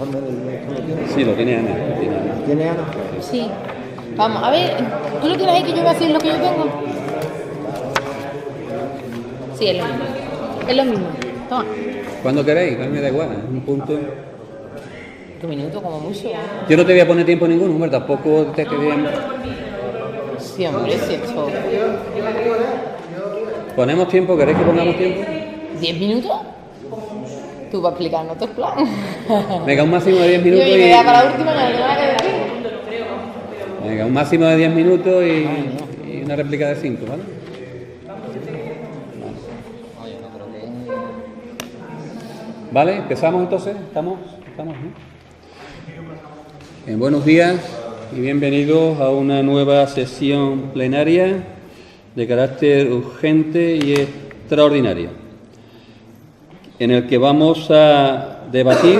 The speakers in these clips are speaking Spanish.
informe del ¿lo tienes? Sí, lo tiene Ana. ¿Tiene Ana? Sí. Vamos, a ver, ¿tú lo tienes ahí que yo voy a decir lo que yo tengo? Sí, es lo mismo. Es lo mismo. Toma. Cuando queréis, a mí me da igual, un punto. 2 minutos como mucho. Yo no te voy a poner tiempo ninguno, hombre, tampoco te quería... Sí, hombre, sí, esto. ¿Ponemos tiempo? ¿Queréis que pongamos tiempo? ¿10 minutos? Tú vas a explicarnos tu plan. Venga, un máximo de 10 minutos Yo me da para la última, no tengo nada que decir. Venga, un máximo de 10 minutos y una réplica de 5, ¿vale? ¿Vale? ¿Empezamos entonces? ¿Estamos? Buenos días y bienvenidos a una nueva sesión plenaria de carácter urgente y extraordinaria, en el que vamos a debatir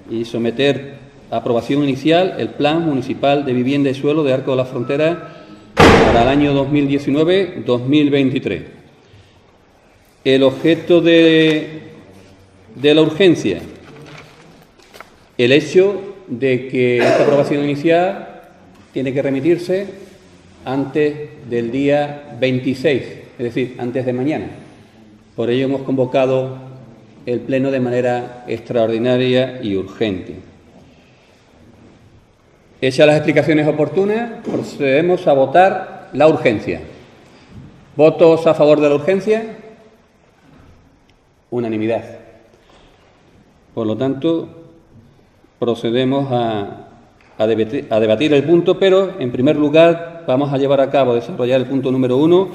y someter a aprobación inicial el Plan Municipal de Vivienda y Suelo de Arcos de la Frontera para el año 2019-2023. El objeto de la urgencia, el hecho de que esta aprobación inicial tiene que remitirse antes del día 26, es decir, antes de mañana. Por ello hemos convocado el Pleno de manera extraordinaria y urgente. Hechas las explicaciones oportunas, procedemos a votar la urgencia. ¿Votos a favor de la urgencia? Unanimidad. Por lo tanto, procedemos a debatir el punto, pero en primer lugar vamos a llevar a cabo, desarrollar el punto número 1,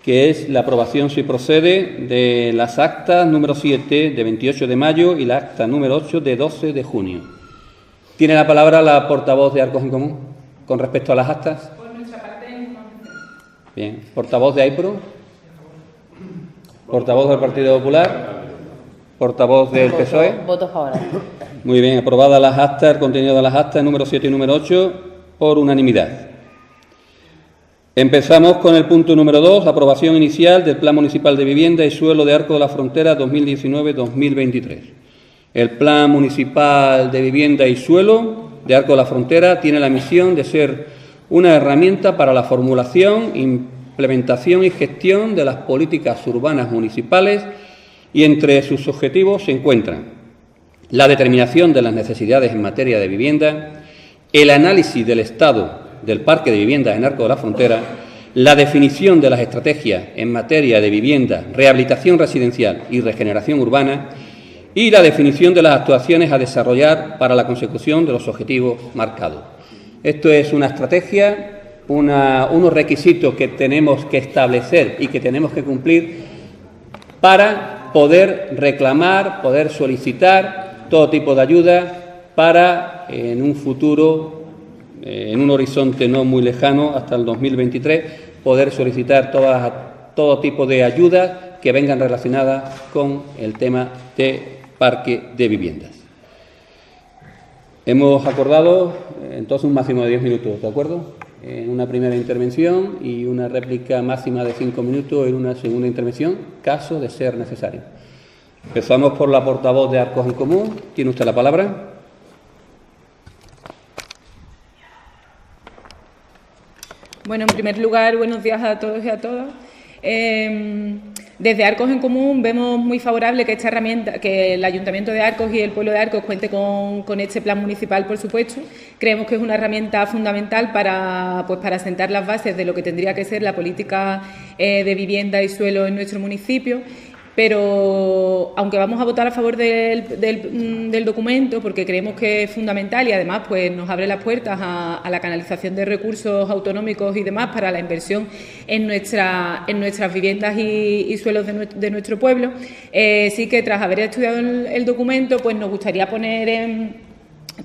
que es la aprobación, si procede, de las actas número 7 de 28 de mayo y la acta número 8 de 12 de junio. ¿Tiene la palabra la portavoz de Arcos en Común con respecto a las actas? Por nuestra parte, bien. ¿Portavoz de AIPRO? ¿Portavoz del Partido Popular? ¿Portavoz del PSOE? Voto favorable. Muy bien, aprobadas las actas, el contenido de las actas número 7 y número 8 por unanimidad. Empezamos con el punto número 2, aprobación inicial del Plan Municipal de Vivienda y Suelo de Arcos de la Frontera 2019-2023. El Plan Municipal de Vivienda y Suelo de Arcos de la Frontera tiene la misión de ser una herramienta para la formulación, implementación y gestión de las políticas urbanas municipales, y entre sus objetivos se encuentran la determinación de las necesidades en materia de vivienda, el análisis del estado del parque de viviendas en Arcos de la Frontera, la definición de las estrategias en materia de vivienda, rehabilitación residencial y regeneración urbana, y la definición de las actuaciones a desarrollar para la consecución de los objetivos marcados. Esto es una estrategia, unos requisitos que tenemos que establecer y que tenemos que cumplir para poder reclamar, poder solicitar todo tipo de ayuda para, en un futuro, en un horizonte no muy lejano, hasta el 2023, poder solicitar todo tipo de ayudas que vengan relacionadas con el tema de parque de viviendas. Hemos acordado entonces un máximo de 10 minutos, ¿de acuerdo? En una primera intervención y una réplica máxima de 5 minutos en una segunda intervención, caso de ser necesario. Empezamos por la portavoz de Arcos en Común. ¿Tiene usted la palabra? bueno, en primer lugar, buenos días a todos y a todas. Desde Arcos en Común vemos muy favorable que esta herramienta, que el Ayuntamiento de Arcos y el pueblo de Arcos cuente con este plan municipal, por supuesto. Creemos que es una herramienta fundamental para sentar las bases de lo que tendría que ser la política de vivienda y suelo en nuestro municipio. Pero, aunque vamos a votar a favor del documento, porque creemos que es fundamental y además pues nos abre las puertas a la canalización de recursos autonómicos y demás para la inversión en nuestras viviendas y suelos de nuestro pueblo, sí que tras haber estudiado el documento, pues nos gustaría poner en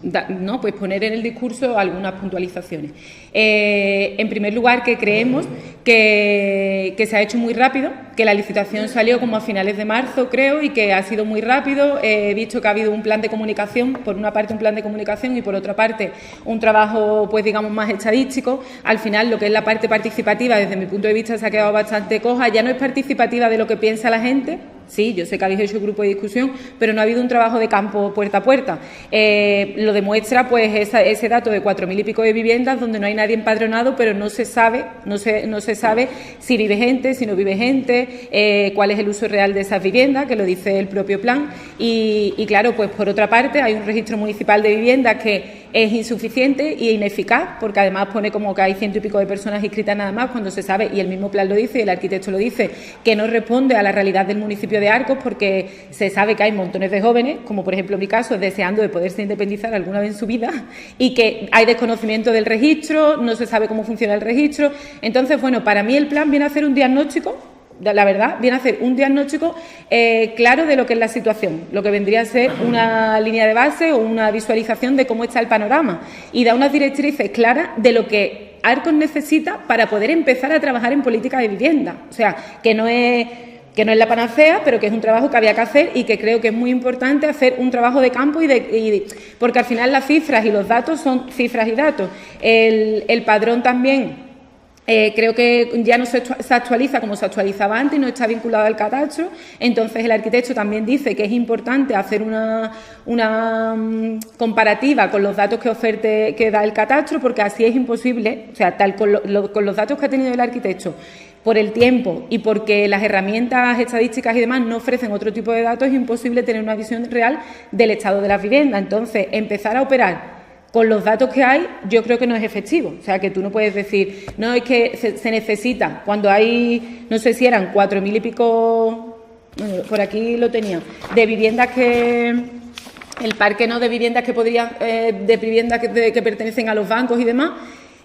el discurso algunas puntualizaciones. En primer lugar, que creemos que se ha hecho muy rápido, que la licitación salió como a finales de marzo, creo, y que ha sido muy rápido. He visto que ha habido un plan de comunicación, por una parte un plan de comunicación y por otra parte un trabajo, pues digamos, más estadístico. Al final, lo que es la parte participativa, desde mi punto de vista, se ha quedado bastante coja. Ya no es participativa de lo que piensa la gente. Sí, yo sé que habéis hecho grupo de discusión, pero no ha habido un trabajo de campo puerta a puerta. Lo demuestra pues ese dato de 4.000 y pico de viviendas donde no hay nadie empadronado, pero no se sabe si vive gente, si no vive gente, cuál es el uso real de esas viviendas, que lo dice el propio plan. Y claro, pues por otra parte hay un registro municipal de viviendas que es insuficiente e ineficaz, porque además pone como que hay 100 y pico de personas inscritas nada más, cuando se sabe, y el mismo plan lo dice, y el arquitecto lo dice, que no responde a la realidad del municipio de Arcos, porque se sabe que hay montones de jóvenes, como por ejemplo en mi caso, deseando de poderse independizar alguna vez en su vida, y que hay desconocimiento del registro, no se sabe cómo funciona el registro. Entonces, bueno, para mí el plan viene a hacer un diagnóstico, la verdad, viene a hacer un diagnóstico claro de lo que es la situación, lo que vendría a ser una línea de base o una visualización de cómo está el panorama, y da unas directrices claras de lo que Arcos necesita para poder empezar a trabajar en política de vivienda. O sea, que no es la panacea, pero que es un trabajo que había que hacer y que creo que es muy importante hacer un trabajo de campo porque al final las cifras y los datos son cifras y datos. El padrón también creo que ya no se actualiza como se actualizaba antes, no está vinculado al catastro. Entonces el arquitecto también dice que es importante hacer una comparativa con los datos que da el catastro, porque así es imposible, o sea, con los datos que ha tenido el arquitecto, por el tiempo y porque las herramientas estadísticas y demás no ofrecen otro tipo de datos, es imposible tener una visión real del estado de las viviendas. Entonces, empezar a operar con los datos que hay, yo creo que no es efectivo. O sea, que tú no puedes decir, no, es que se necesita, cuando hay, no sé si eran 4.000 y pico, bueno, por aquí lo tenía, de viviendas que, el parque no de viviendas que podrían, de viviendas que pertenecen a los bancos y demás,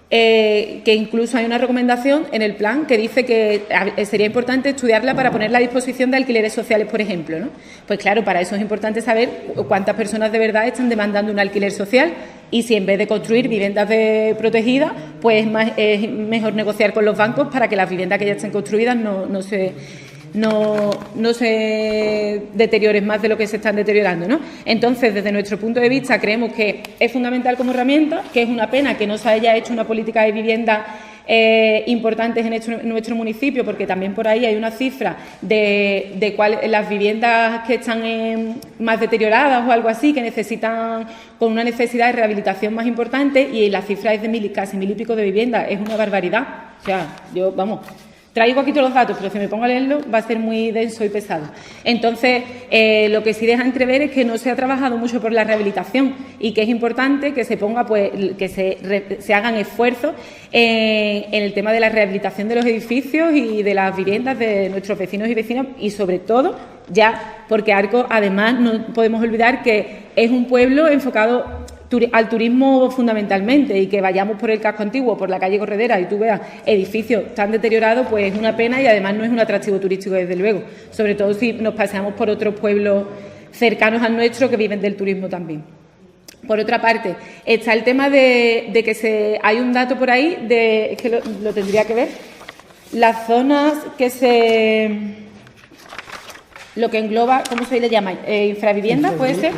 que incluso hay una recomendación en el plan que dice que sería importante estudiarla para ponerla a disposición de alquileres sociales, por ejemplo, ¿no? Pues claro, para eso es importante saber cuántas personas de verdad están demandando un alquiler social, y si en vez de construir viviendas protegidas, pues es mejor negociar con los bancos para que las viviendas que ya estén construidas no se deterioren más de lo que se están deteriorando, ¿no? Entonces, desde nuestro punto de vista, creemos que es fundamental como herramienta, que es una pena que no se haya hecho una política de vivienda importantes en nuestro municipio, porque también por ahí hay una cifra de cuáles las viviendas que están más deterioradas o algo así, que necesitan, con una necesidad de rehabilitación más importante, y la cifra es de casi 1.000 y pico de viviendas. Es una barbaridad. O sea, traigo aquí todos los datos, pero si me pongo a leerlo va a ser muy denso y pesado. Entonces, lo que sí deja entrever es que no se ha trabajado mucho por la rehabilitación, y que es importante que se ponga, pues, que se hagan esfuerzos en el tema de la rehabilitación de los edificios y de las viviendas de nuestros vecinos y vecinas, y sobre todo, ya, porque Arcos, además, no podemos olvidar que es un pueblo enfocado al turismo fundamentalmente, y que vayamos por el casco antiguo, por la calle Corredera, y tú veas edificios tan deteriorados, pues es una pena, y además no es un atractivo turístico, desde luego, sobre todo si nos paseamos por otros pueblos cercanos al nuestro que viven del turismo también. Por otra parte, está el tema de que hay un dato por ahí, es que lo tendría que ver, las zonas que lo que engloba, ¿cómo se le llama? Infravivienda, puede ser,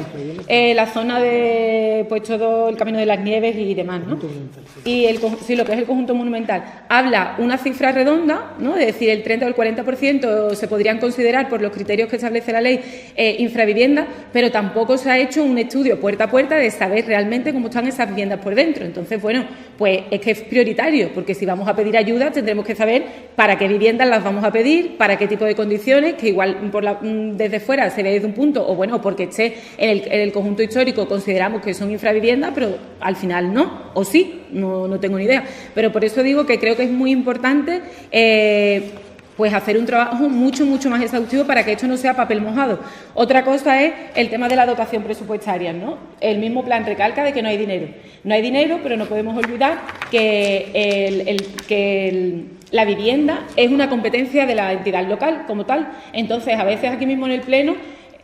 la zona de, pues, todo el Camino de las Nieves y demás, ¿no? Y sí, lo que es el conjunto monumental. Habla una cifra redonda, ¿no? Es decir, el 30 o el 40% se podrían considerar, por los criterios que establece la ley, infravivienda, pero tampoco se ha hecho un estudio puerta a puerta de saber realmente cómo están esas viviendas por dentro. Entonces, bueno, pues es que es prioritario, porque si vamos a pedir ayuda tendremos que saber para qué viviendas las vamos a pedir, para qué tipo de condiciones, que igual desde fuera se ve desde un punto, o bueno, porque esté en el conjunto histórico consideramos que son infraviviendas, pero al final no, o sí, no tengo ni idea. Pero por eso digo que creo que es muy importante pues hacer un trabajo mucho más exhaustivo para que esto no sea papel mojado. Otra cosa es el tema de la dotación presupuestaria, ¿no? El mismo plan recalca de que no hay dinero. No hay dinero, pero no podemos olvidar que la vivienda es una competencia de la entidad local como tal. Entonces, a veces aquí mismo en el Pleno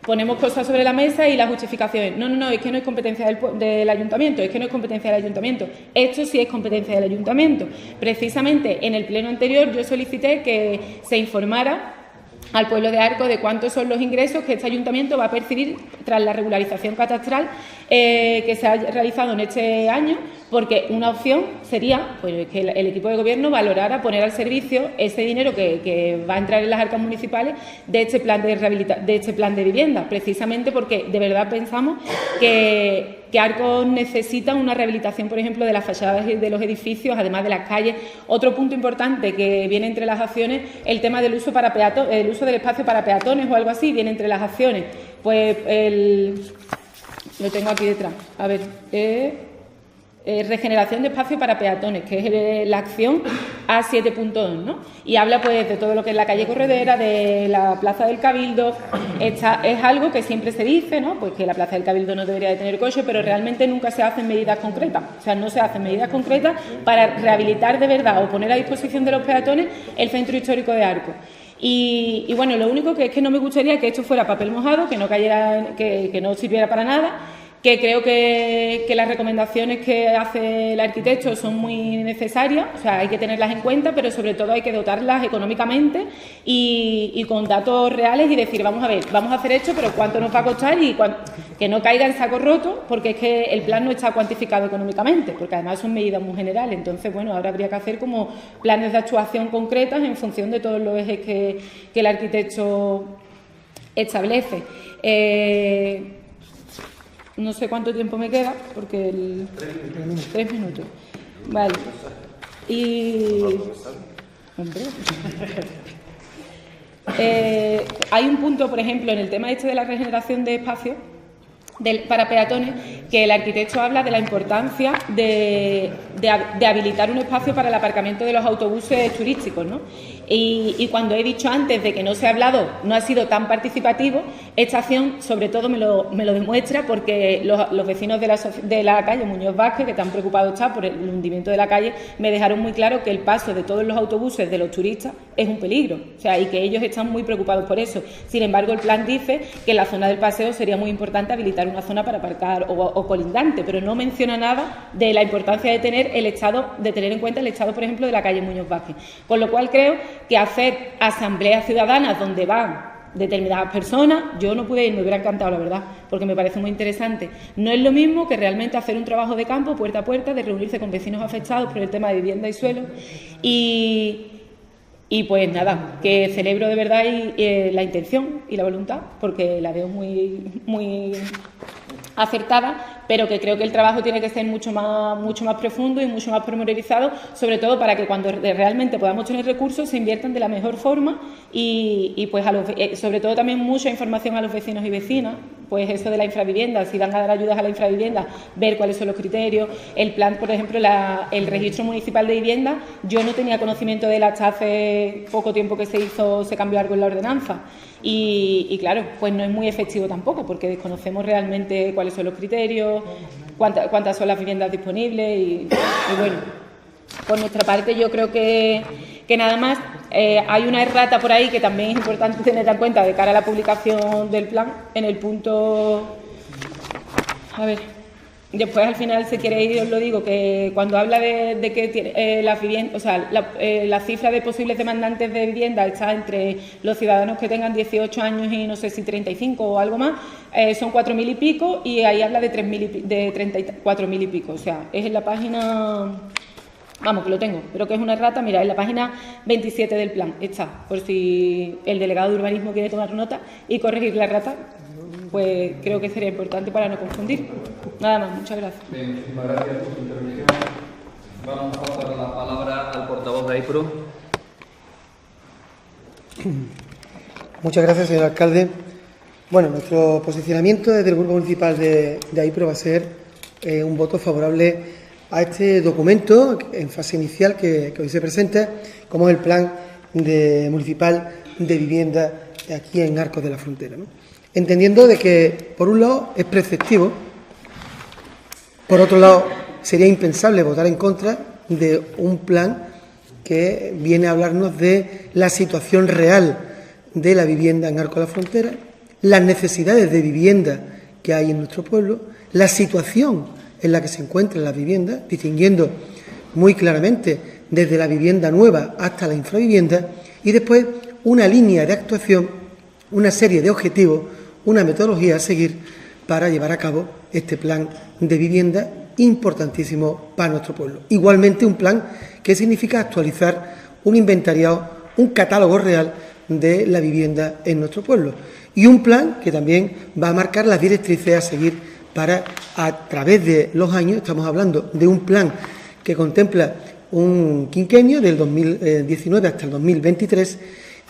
ponemos cosas sobre la mesa y las justificaciones. No, es que no es competencia del ayuntamiento, es que no es competencia del ayuntamiento. Esto sí es competencia del ayuntamiento. Precisamente en el Pleno anterior yo solicité que se informara al pueblo de Arcos de cuántos son los ingresos que este ayuntamiento va a percibir tras la regularización catastral que se ha realizado en este año, porque una opción sería pues, que el equipo de gobierno valorara poner al servicio ese dinero que va a entrar en las arcas municipales de este plan de este plan de vivienda, precisamente porque de verdad pensamos que Arcos necesita una rehabilitación, por ejemplo, de las fachadas de los edificios, además de las calles. Otro punto importante que viene entre las acciones, el tema del uso el uso del espacio para peatones o algo así, viene entre las acciones. Pues lo tengo aquí detrás. A ver, regeneración de espacio para peatones, que es la acción A7.2, ¿no? Y habla pues de todo lo que es la calle Corredera, de la Plaza del Cabildo. Es algo que siempre se dice, ¿no? Pues que la Plaza del Cabildo no debería de tener coche, pero realmente nunca se hacen medidas concretas. O sea, no se hacen medidas concretas para rehabilitar de verdad o poner a disposición de los peatones el centro histórico de Arcos. Y bueno, lo único que es que no me gustaría que esto fuera papel mojado, que no cayera, que no sirviera para nada, que creo que las recomendaciones que hace el arquitecto son muy necesarias, o sea, hay que tenerlas en cuenta, pero sobre todo hay que dotarlas económicamente y con datos reales y decir, vamos a ver, vamos a hacer esto, pero cuánto nos va a costar y que no caiga en saco roto, porque es que el plan no está cuantificado económicamente, porque además son medidas muy generales. Entonces, bueno, ahora habría que hacer como planes de actuación concretas en función de todos los ejes que el arquitecto establece. No sé cuánto tiempo me queda, porque 3 minutos. Vale. Y... Hombre. Hay un punto, por ejemplo, en el tema este de la regeneración de espacios para peatones, que el arquitecto habla de la importancia de habilitar un espacio para el aparcamiento de los autobuses turísticos, ¿no? Y cuando he dicho antes de que no se ha hablado, no ha sido tan participativo, esta acción sobre todo me lo demuestra, porque los vecinos de la calle Muñoz Vázquez, que tan preocupados están por el hundimiento de la calle, me dejaron muy claro que el paso de todos los autobuses de los turistas es un peligro, o sea, y que ellos están muy preocupados por eso. Sin embargo, el plan dice que en la zona del paseo sería muy importante habilitar una zona para aparcar o colindante, pero no menciona nada de la importancia de tener en cuenta el estado, por ejemplo, de la calle Muñoz Vázquez. Con lo cual creo que hacer asambleas ciudadanas donde van determinadas personas, yo no pude ir, me hubiera encantado, la verdad, porque me parece muy interesante. No es lo mismo que realmente hacer un trabajo de campo, puerta a puerta, de reunirse con vecinos afectados por el tema de vivienda y suelo. Y pues nada, que celebro de verdad la intención y la voluntad, porque la veo muy acertada, pero que creo que el trabajo tiene que ser mucho más profundo y mucho más pormenorizado, sobre todo para que cuando realmente podamos tener recursos se inviertan de la mejor forma y pues sobre todo también mucha información a los vecinos y vecinas, pues eso de la infravivienda, si van a dar ayudas a la infravivienda, ver cuáles son los criterios, el plan, por ejemplo, el registro municipal de vivienda, yo no tenía conocimiento de él hasta hace poco tiempo que se cambió algo en la ordenanza. Y claro, pues no es muy efectivo tampoco, porque desconocemos realmente cuáles son los criterios, cuántas son las viviendas disponibles y bueno, por nuestra parte yo creo que nada más. Hay una errata por ahí que también es importante tener en cuenta de cara a la publicación del plan, en el punto... A ver... Después, al final, si queréis, os lo digo, que cuando habla de que las viviendas, o sea, la cifra de posibles demandantes de vivienda está entre los ciudadanos que tengan 18 años y no sé si 35 o algo más, son 4.000 y pico, y ahí habla de 34.000 y pico. O sea, es en la página... Vamos, que lo tengo, pero que es una errata. Mira, en la página 27 del plan está, por si el delegado de urbanismo quiere tomar nota y corregir la errata, pues creo que sería importante para no confundir. Nada más, muchas gracias. Bien, muchísimas gracias por su intervención. Vamos a pasar la palabra al portavoz de AIPRO. Muchas gracias, señor alcalde. Bueno, nuestro posicionamiento desde el Grupo Municipal de AIPRO va a ser un voto favorable a este documento en fase inicial que hoy se presenta, como es el Plan Municipal de Vivienda aquí en Arcos de la Frontera, ¿no? Entendiendo de que, por un lado, es preceptivo, por otro lado, sería impensable votar en contra de un plan que viene a hablarnos de la situación real de la vivienda en Arcos de la Frontera, las necesidades de vivienda que hay en nuestro pueblo, la situación en la que se encuentran las viviendas, distinguiendo muy claramente desde la vivienda nueva hasta la infravivienda, y después una línea de actuación, una serie de objetivos, una metodología a seguir para llevar a cabo este plan de vivienda importantísimo para nuestro pueblo. Igualmente un plan que significa actualizar un inventariado, un catálogo real de la vivienda en nuestro pueblo y un plan que también va a marcar las directrices a seguir para, a través de los años, estamos hablando de un plan que contempla un quinquenio del 2019 hasta el 2023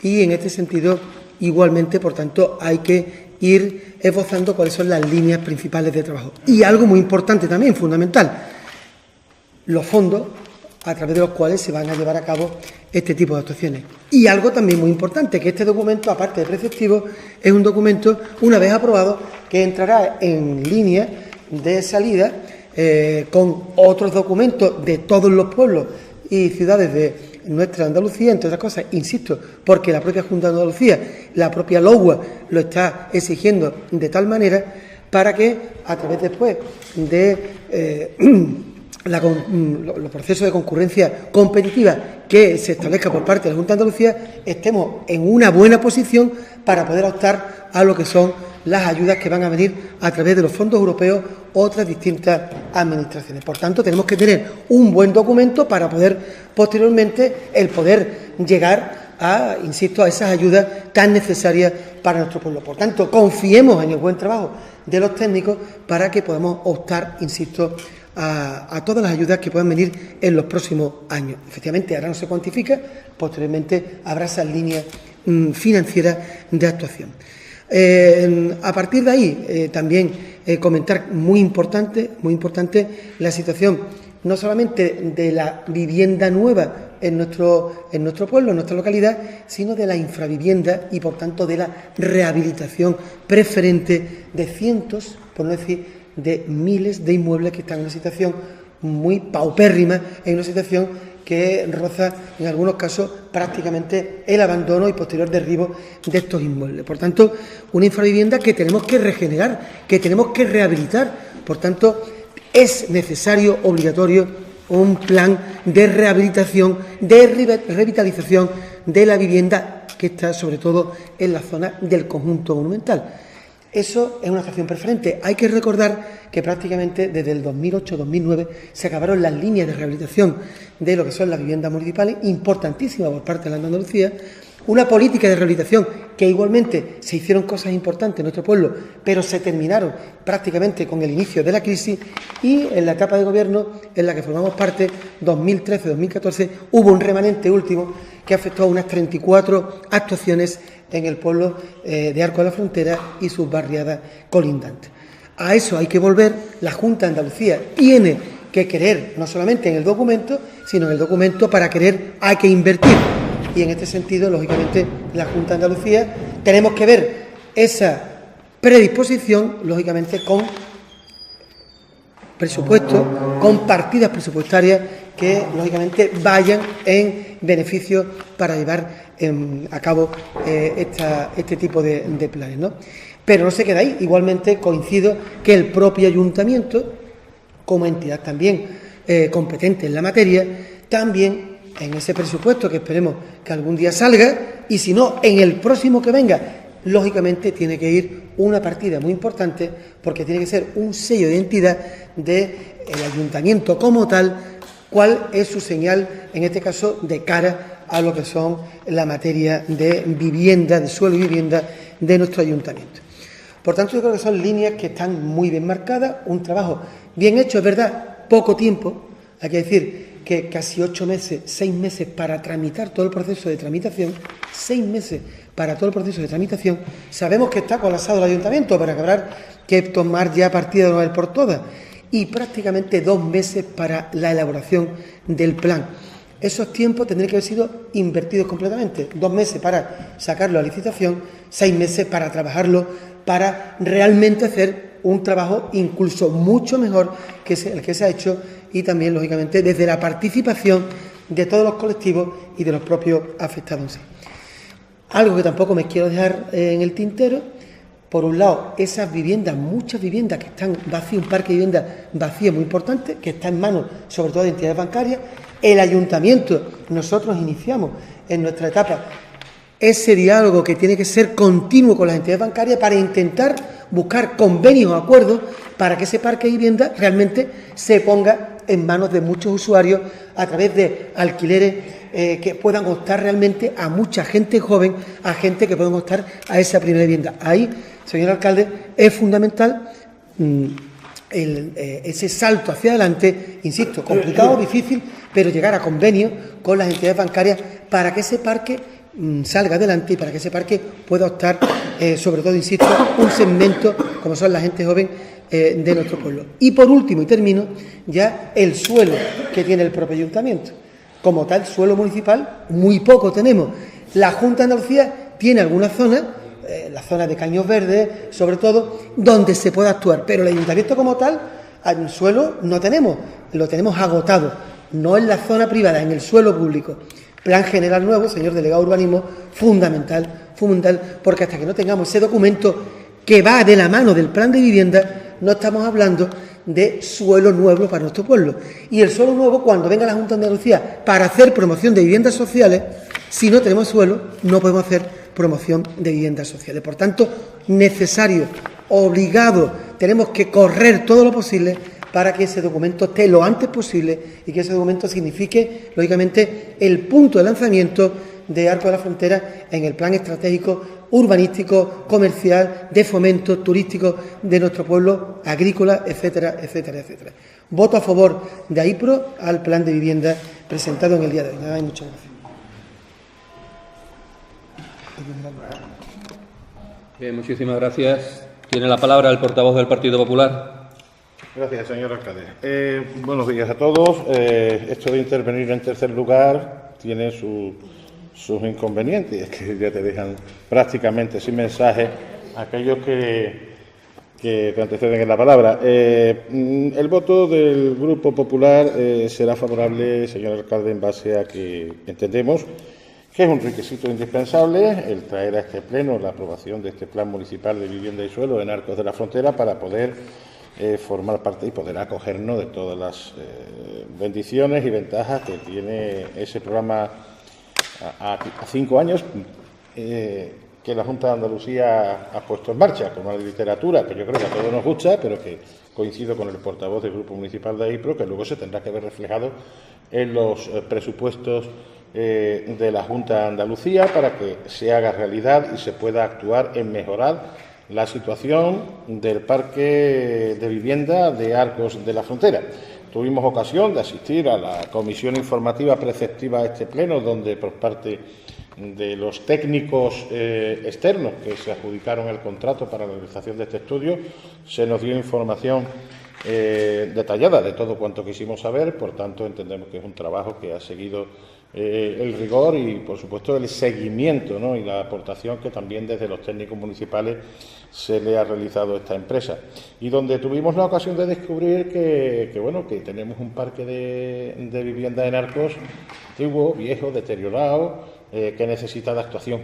y en este sentido igualmente, por tanto, hay que ir esbozando cuáles son las líneas principales de trabajo. Y algo muy importante también, fundamental, los fondos a través de los cuales se van a llevar a cabo este tipo de actuaciones. Y algo también muy importante, que este documento, aparte de preceptivo, es un documento, una vez aprobado, que entrará en línea de salida con otros documentos de todos los pueblos y ciudades de nuestra Andalucía, entre otras cosas, insisto, porque la propia Junta de Andalucía, la propia LOGUA lo está exigiendo de tal manera para que a través después de los procesos de concurrencia competitiva que se establezca por parte de la Junta de Andalucía estemos en una buena posición para poder optar a lo que son las ayudas que van a venir a través de los fondos europeos u otras distintas administraciones. Por tanto, tenemos que tener un buen documento para poder posteriormente el poder llegar a, insisto, a esas ayudas tan necesarias para nuestro pueblo. Por tanto, confiemos en el buen trabajo de los técnicos para que podamos optar, insisto, a todas las ayudas que puedan venir en los próximos años. Efectivamente, ahora no se cuantifica, posteriormente habrá esas líneas financieras de actuación. A partir de ahí, también comentar muy importante la situación no solamente de la vivienda nueva en nuestro pueblo, en nuestra localidad, sino de la infravivienda y, por tanto, de la rehabilitación preferente de cientos, por no decir de miles de inmuebles que están en una situación muy paupérrima, en una situación que roza, en algunos casos, prácticamente el abandono y posterior derribo de estos inmuebles. Por tanto, una infravivienda que tenemos que regenerar, que tenemos que rehabilitar. Por tanto, es necesario, obligatorio, un plan de rehabilitación, de revitalización de la vivienda que está, sobre todo, en la zona del conjunto monumental. Eso es una actuación preferente. Hay que recordar que prácticamente desde el 2008-2009 se acabaron las líneas de rehabilitación de lo que son las viviendas municipales, importantísimas por parte de la Andalucía, una política de rehabilitación que igualmente se hicieron cosas importantes en nuestro pueblo, pero se terminaron prácticamente con el inicio de la crisis y en la etapa de gobierno en la que formamos parte, 2013-2014, hubo un remanente último que afectó a unas 34 actuaciones en el pueblo de Arco de la Frontera y sus barriadas colindantes. A eso hay que volver. La Junta de Andalucía tiene que querer, no solamente en el documento, sino en el documento para querer hay que invertir. Y en este sentido, lógicamente, la Junta de Andalucía tenemos que ver esa predisposición, lógicamente, con presupuesto, con partidas presupuestarias que, lógicamente, vayan en beneficio para llevar a cabo este tipo de planes, ¿no? Pero no se queda ahí. Igualmente coincido que el propio ayuntamiento, como entidad también competente en la materia, también en ese presupuesto que esperemos que algún día salga, y si no, en el próximo que venga, lógicamente tiene que ir una partida muy importante, porque tiene que ser un sello de identidad del ayuntamiento como tal, cuál es su señal, en este caso, de cara a lo que son la materia de vivienda, de suelo y vivienda de nuestro ayuntamiento. Por tanto, yo creo que son líneas que están muy bien marcadas, un trabajo bien hecho, es verdad, poco tiempo, hay que decir que casi 8 meses, 6 meses para tramitar todo el proceso de tramitación, 6 meses para todo el proceso de tramitación. Sabemos que está colapsado el ayuntamiento, pero que habrá que tomar ya partida de una vez por todas, y prácticamente 2 meses para la elaboración del plan. Esos tiempos tendrían que haber sido invertidos completamente. 2 meses para sacarlo a licitación, 6 meses para trabajarlo, para realmente hacer un trabajo incluso mucho mejor que el que se ha hecho, y también, lógicamente, desde la participación de todos los colectivos y de los propios afectados en sí. Algo que tampoco me quiero dejar en el tintero, por un lado, esas viviendas, muchas viviendas que están vacías, un parque de viviendas vacías muy importante, que está en manos sobre todo de entidades bancarias. El ayuntamiento, nosotros iniciamos en nuestra etapa ese diálogo que tiene que ser continuo con las entidades bancarias para intentar buscar convenios o acuerdos para que ese parque de vivienda realmente se ponga en manos de muchos usuarios a través de alquileres que puedan optar realmente a mucha gente joven, a gente que puedan optar a esa primera vivienda. Ahí, señor alcalde, es fundamental ese salto hacia adelante, insisto, complicado, difícil, pero llegar a convenios con las entidades bancarias para que ese parque salga adelante y para que ese parque pueda optar, sobre todo, insisto, un segmento como son la gente joven de nuestro pueblo. Y por último, y termino, ya el suelo que tiene el propio ayuntamiento. Como tal, suelo municipal, muy poco tenemos. La Junta de Andalucía tiene algunas zonas, la zona de Caños Verdes, sobre todo, donde se puede actuar, pero el ayuntamiento como tal, el suelo no tenemos, lo tenemos agotado, no en la zona privada, en el suelo público. Plan general nuevo, señor delegado de urbanismo, fundamental, porque hasta que no tengamos ese documento que va de la mano del plan de vivienda, no estamos hablando de suelo nuevo para nuestro pueblo. Y el suelo nuevo, cuando venga la Junta de Andalucía para hacer promoción de viviendas sociales, si no tenemos suelo, no podemos hacer promoción de viviendas sociales. Por tanto, necesario, obligado, tenemos que correr todo lo posible para que ese documento esté lo antes posible y que ese documento signifique, lógicamente, el punto de lanzamiento de Arcos de la Frontera en el plan estratégico urbanístico, comercial, de fomento turístico de nuestro pueblo, agrícola, etcétera, etcétera, etcétera. Voto a favor de AIPRO al plan de vivienda presentado en el día de hoy. Nada más, muchas gracias. Bien, muchísimas gracias. Tiene la palabra el portavoz del Partido Popular. Gracias, señor alcalde. Buenos días a todos. Esto de intervenir en tercer lugar tiene sus inconvenientes, que ya te dejan prácticamente sin mensaje aquellos que te anteceden en la palabra. El voto del Grupo Popular será favorable, señor alcalde, en base a que entendemos que es un requisito indispensable el traer a este pleno la aprobación de este Plan Municipal de Vivienda y Suelo en Arcos de la Frontera para poder formar parte y poder acogernos de todas las bendiciones y ventajas que tiene ese programa a 5 años que la Junta de Andalucía ha puesto en marcha, con una literatura que yo creo que a todos nos gusta, pero que coincido con el portavoz del Grupo Municipal de AIPRO, que luego se tendrá que ver reflejado en los presupuestos de la Junta de Andalucía para que se haga realidad y se pueda actuar en mejorar la situación del parque de vivienda de Arcos de la Frontera. Tuvimos ocasión de asistir a la comisión informativa preceptiva a este pleno, donde por parte de los técnicos externos que se adjudicaron el contrato para la realización de este estudio se nos dio información detallada de todo cuanto quisimos saber. Por tanto, entendemos que es un trabajo que ha seguido el rigor y, por supuesto, el seguimiento, ¿no?, y la aportación que también desde los técnicos municipales se le ha realizado a esta empresa. Y donde tuvimos la ocasión de descubrir que tenemos un parque de vivienda en Arcos antiguo, viejo, deteriorado, que necesita de actuación,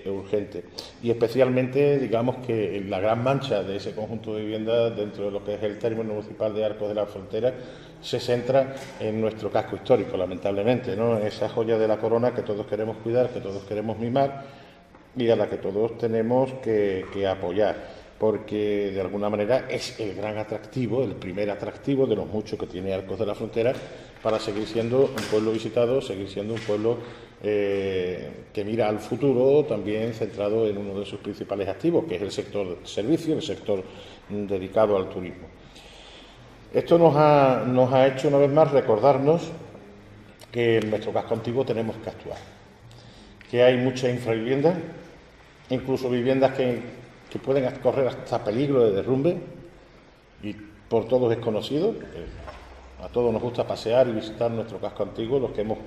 urgente. Y especialmente, digamos que la gran mancha de ese conjunto de viviendas dentro de lo que es el término municipal de Arcos de la Frontera se centra en nuestro casco histórico, lamentablemente, ¿no?, en esa joya de la corona que todos queremos cuidar, que todos queremos mimar y a la que todos tenemos que apoyar, porque de alguna manera es el gran atractivo, el primer atractivo de los muchos que tiene Arcos de la Frontera para seguir siendo un pueblo visitado, seguir siendo un pueblo que mira al futuro, también centrado en uno de sus principales activos, que es el sector servicio, el sector dedicado al turismo. Esto nos ha hecho una vez más recordarnos que en nuestro casco antiguo tenemos que actuar, que hay mucha infravivienda, incluso viviendas que pueden correr hasta peligro de derrumbe y por todos es conocido. A todos nos gusta pasear y visitar nuestro casco antiguo. Los que hemos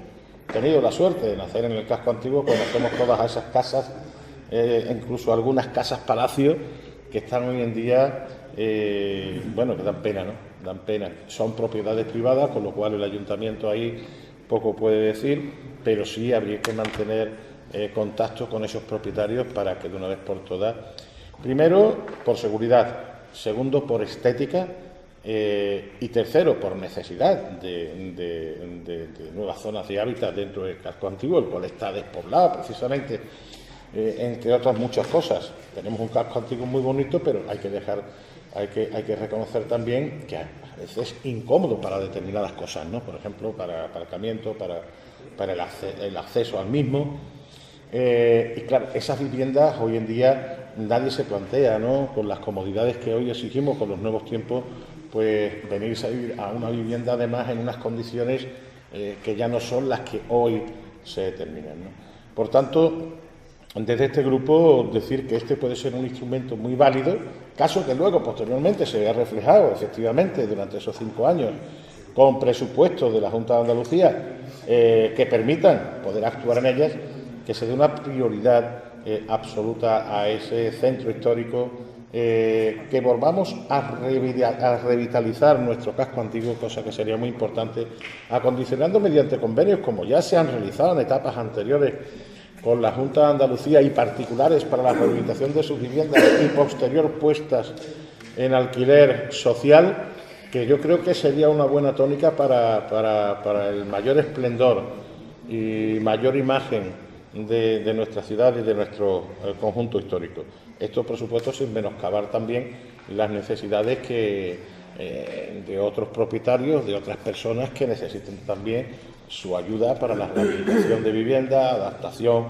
tenido la suerte de nacer en el casco antiguo conocemos todas esas casas, incluso algunas casas palacio que están hoy en día, que dan pena, ¿no? Dan pena. Son propiedades privadas, con lo cual el ayuntamiento ahí poco puede decir, pero sí habría que mantener contacto con esos propietarios para que de una vez por todas, primero por seguridad, segundo por estética, Y tercero, por necesidad de nuevas zonas de hábitat dentro del casco antiguo, el cual está despoblado precisamente, entre otras muchas cosas. Tenemos un casco antiguo muy bonito, pero hay que reconocer también que a veces es incómodo para determinadas cosas, ¿no? Por ejemplo, para aparcamiento, para el acceso al mismo. Y claro, esas viviendas hoy en día nadie se plantea, ¿no? Con las comodidades que hoy exigimos con los nuevos tiempos, pues venirse a vivir a una vivienda además en unas condiciones que ya no son las que hoy se determinan, ¿no? Por tanto, desde este grupo decir que este puede ser un instrumento muy válido, caso que luego posteriormente se vea reflejado efectivamente durante esos 5 años con presupuestos de la Junta de Andalucía que permitan poder actuar en ellas, que se dé una prioridad absoluta a ese centro histórico, que volvamos a revitalizar nuestro casco antiguo, cosa que sería muy importante, acondicionando mediante convenios como ya se han realizado en etapas anteriores con la Junta de Andalucía y particulares para la rehabilitación de sus viviendas y posterior puestas en alquiler social, que yo creo que sería una buena tónica para el mayor esplendor y mayor imagen de nuestra ciudad y de nuestro conjunto histórico. Esto, por supuesto, sin menoscabar también las necesidades de otros propietarios, de otras personas que necesiten también su ayuda para la rehabilitación de vivienda, adaptación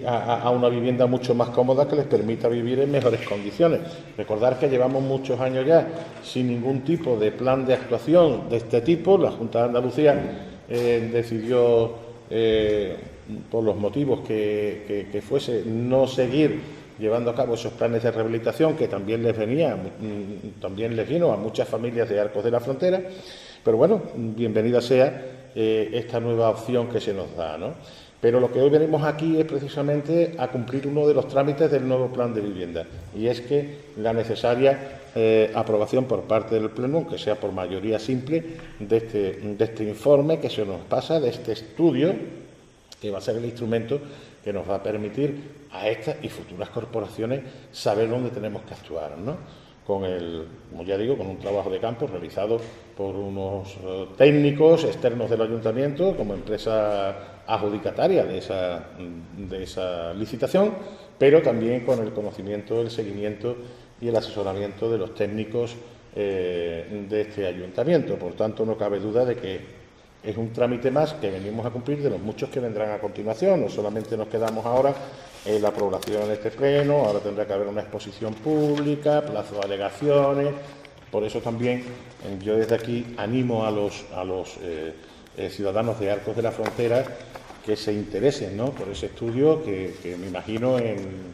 a una vivienda mucho más cómoda que les permita vivir en mejores condiciones. Recordar que llevamos muchos años ya sin ningún tipo de plan de actuación de este tipo. La Junta de Andalucía decidió, por los motivos que fuese, no seguir llevando a cabo esos planes de rehabilitación que también les vino a muchas familias de Arcos de la Frontera. Pero bueno, bienvenida sea esta nueva opción que se nos da, ¿no? Pero lo que hoy venimos aquí es precisamente a cumplir uno de los trámites del nuevo plan de vivienda, y es que la necesaria aprobación por parte del Pleno, aunque sea por mayoría simple, de este informe que se nos pasa, de este estudio, que va a ser el instrumento que nos va a permitir a estas y futuras corporaciones saber dónde tenemos que actuar, ¿no? Como ya digo, con un trabajo de campo realizado por unos técnicos externos del Ayuntamiento como empresa adjudicataria de esa licitación, pero también con el conocimiento, el seguimiento y el asesoramiento de los técnicos de este Ayuntamiento. Por tanto, no cabe duda de que es un trámite más que venimos a cumplir de los muchos que vendrán a continuación. No solamente nos quedamos ahora en la aprobación de este pleno, ahora tendrá que haber una exposición pública, plazo de alegaciones. Por eso también yo desde aquí animo a los ciudadanos de Arcos de la Frontera que se interesen, ¿no?, por ese estudio, que me imagino en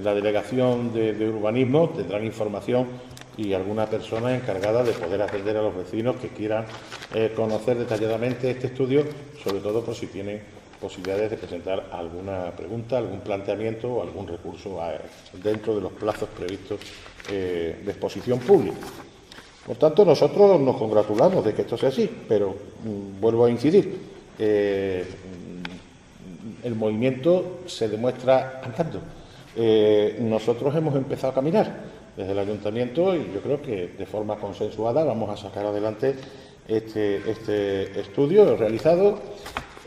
la Delegación de Urbanismo tendrán información y alguna persona encargada de poder atender a los vecinos que quieran conocer detalladamente este estudio, sobre todo por si tienen posibilidades de presentar alguna pregunta, algún planteamiento o algún recurso dentro de los plazos previstos de exposición pública. Por tanto, nosotros nos congratulamos de que esto sea así, pero vuelvo a incidir, el movimiento se demuestra andando. Nosotros hemos empezado a caminar desde el Ayuntamiento y yo creo que de forma consensuada vamos a sacar adelante este estudio realizado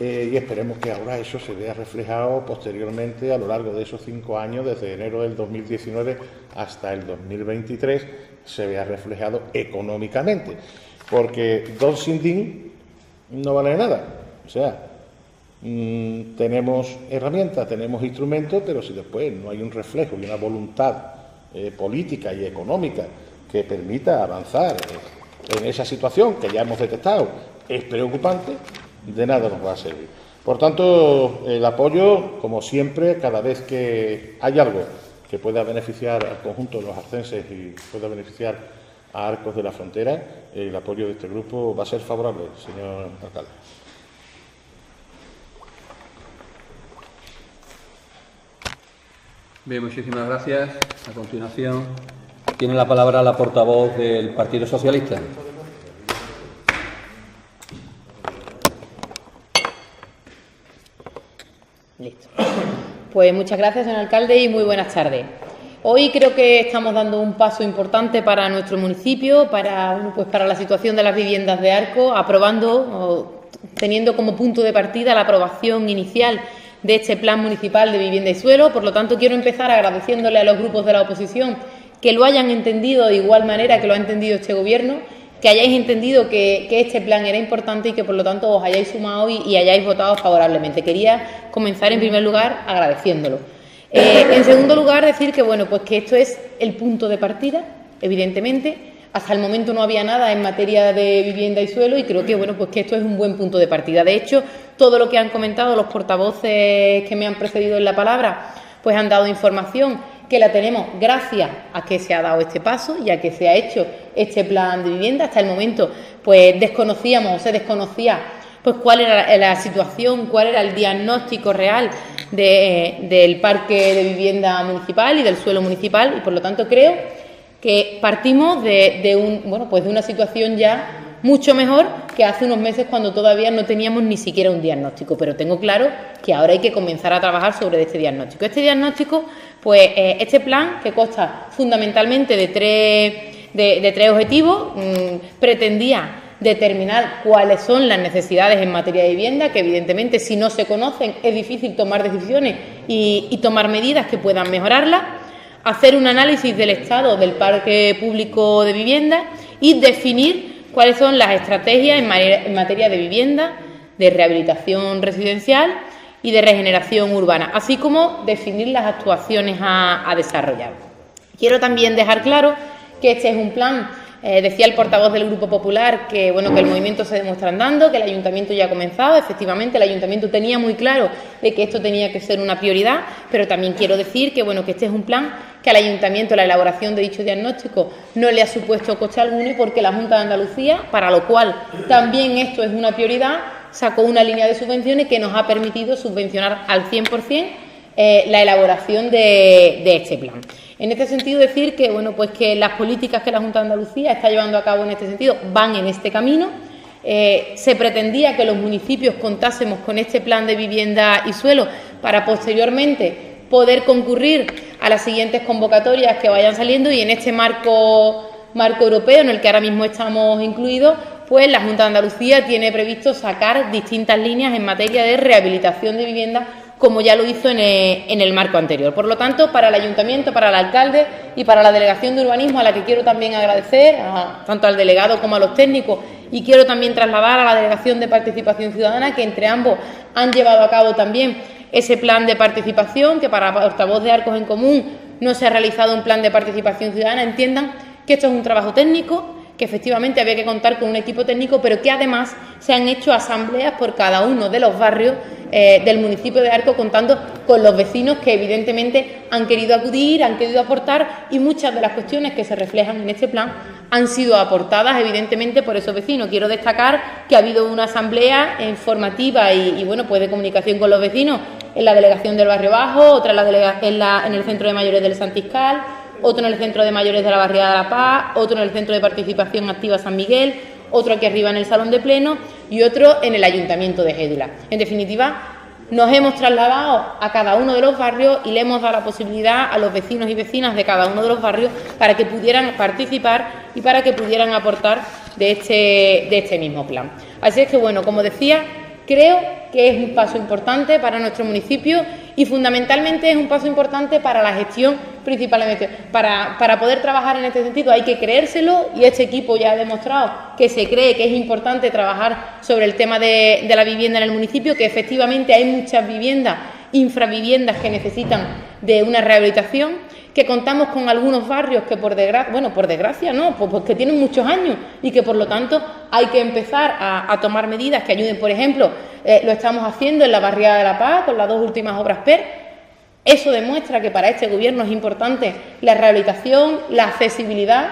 y esperemos que ahora eso se vea reflejado posteriormente a lo largo de esos 5 años, desde enero del 2019 hasta el 2023, se vea reflejado económicamente, porque Don Sin Din no vale nada. O sea, tenemos herramientas, tenemos instrumentos, pero si después no hay un reflejo y una voluntad política y económica que permita avanzar en esa situación que ya hemos detectado es preocupante, de nada nos va a servir. Por tanto, el apoyo, como siempre, cada vez que hay algo que pueda beneficiar al conjunto de los arcenses y pueda beneficiar a Arcos de la Frontera, el apoyo de este grupo va a ser favorable, señor alcalde. Bien, muchísimas gracias. A continuación, tiene la palabra la portavoz del Partido Socialista. Listo. Pues muchas gracias, señor alcalde, y muy buenas tardes. Hoy creo que estamos dando un paso importante para nuestro municipio, para la situación de las viviendas de Arcos, teniendo como punto de partida la aprobación inicial de este Plan Municipal de Vivienda y Suelo. Por lo tanto, quiero empezar agradeciéndole a los grupos de la oposición que lo hayan entendido de igual manera que lo ha entendido este Gobierno, que hayáis entendido que este plan era importante y que, por lo tanto, os hayáis sumado y hayáis votado favorablemente. Quería comenzar, en primer lugar, agradeciéndolo. En segundo lugar, decir que, que esto es el punto de partida, evidentemente. Hasta el momento no había nada en materia de vivienda y suelo y creo que, que esto es un buen punto de partida. De hecho, todo lo que han comentado los portavoces que me han precedido en la palabra, pues han dado información que la tenemos gracias a que se ha dado este paso y a que se ha hecho este plan de vivienda. Hasta el momento, pues se desconocía pues cuál era la situación, cuál era el diagnóstico real del parque de vivienda municipal y del suelo municipal, y por lo tanto creo que partimos de una situación ya mucho mejor que hace unos meses, cuando todavía no teníamos ni siquiera un diagnóstico, pero tengo claro que ahora hay que comenzar a trabajar sobre este diagnóstico. Este diagnóstico, este plan, que consta fundamentalmente de tres objetivos, pretendía determinar cuáles son las necesidades en materia de vivienda, que evidentemente si no se conocen es difícil tomar decisiones y tomar medidas que puedan mejorarlas, hacer un análisis del estado del parque público de vivienda y definir cuáles son las estrategias en materia de vivienda, de rehabilitación residencial y de regeneración urbana, así como definir las actuaciones a desarrollar. Quiero también dejar claro que este es un plan. Decía el portavoz del Grupo Popular que el movimiento se demuestra andando, que el Ayuntamiento ya ha comenzado. Efectivamente, el Ayuntamiento tenía muy claro de que esto tenía que ser una prioridad, pero también quiero decir que este es un plan que al Ayuntamiento la elaboración de dicho diagnóstico no le ha supuesto coste alguno, y porque la Junta de Andalucía, para lo cual también esto es una prioridad, sacó una línea de subvenciones que nos ha permitido subvencionar al 100% la elaboración de este plan. En este sentido, decir que que las políticas que la Junta de Andalucía está llevando a cabo en este sentido van en este camino. Se pretendía que los municipios contásemos con este plan de vivienda y suelo para posteriormente poder concurrir a las siguientes convocatorias que vayan saliendo, y en este marco europeo en el que ahora mismo estamos incluidos, pues la Junta de Andalucía tiene previsto sacar distintas líneas en materia de rehabilitación de vivienda, como ya lo hizo en el marco anterior. Por lo tanto, para el Ayuntamiento, para el alcalde y para la Delegación de Urbanismo, a la que quiero también agradecer, tanto al delegado como a los técnicos, y quiero también trasladar a la Delegación de Participación Ciudadana, que entre ambos han llevado a cabo también ese plan de participación, que para portavoz de Arcos en Común no se ha realizado un plan de participación ciudadana. Entiendan que esto es un trabajo técnico, que efectivamente había que contar con un equipo técnico, pero que además se han hecho asambleas por cada uno de los barrios del municipio de Arcos, contando con los vecinos que evidentemente han querido acudir, han querido aportar, y muchas de las cuestiones que se reflejan en este plan han sido aportadas evidentemente por esos vecinos. Quiero destacar que ha habido una asamblea informativa y de comunicación con los vecinos en la delegación del Barrio Bajo, otra en el Centro de Mayores del Santiscal, otro en el Centro de Mayores de la Barriada de la Paz, otro en el Centro de Participación Activa San Miguel, otro aquí arriba en el Salón de Pleno y otro en el Ayuntamiento de Gédula. En definitiva, nos hemos trasladado a cada uno de los barrios y le hemos dado la posibilidad a los vecinos y vecinas de cada uno de los barrios para que pudieran participar y para que pudieran aportar de este mismo plan. Así es que, como decía, creo que es un paso importante para nuestro municipio y fundamentalmente es un paso importante para la gestión, principalmente. Para poder trabajar en este sentido hay que creérselo, y este equipo ya ha demostrado que se cree que es importante trabajar sobre el tema de la vivienda en el municipio, que efectivamente hay muchas viviendas, infraviviendas, que necesitan de una rehabilitación, que contamos con algunos barrios que por desgracia no, pues que tienen muchos años y que por lo tanto hay que empezar a tomar medidas que ayuden. Por ejemplo, lo estamos haciendo en la Barriada de la Paz con las dos últimas obras PER. Eso demuestra que para este Gobierno es importante la rehabilitación, la accesibilidad.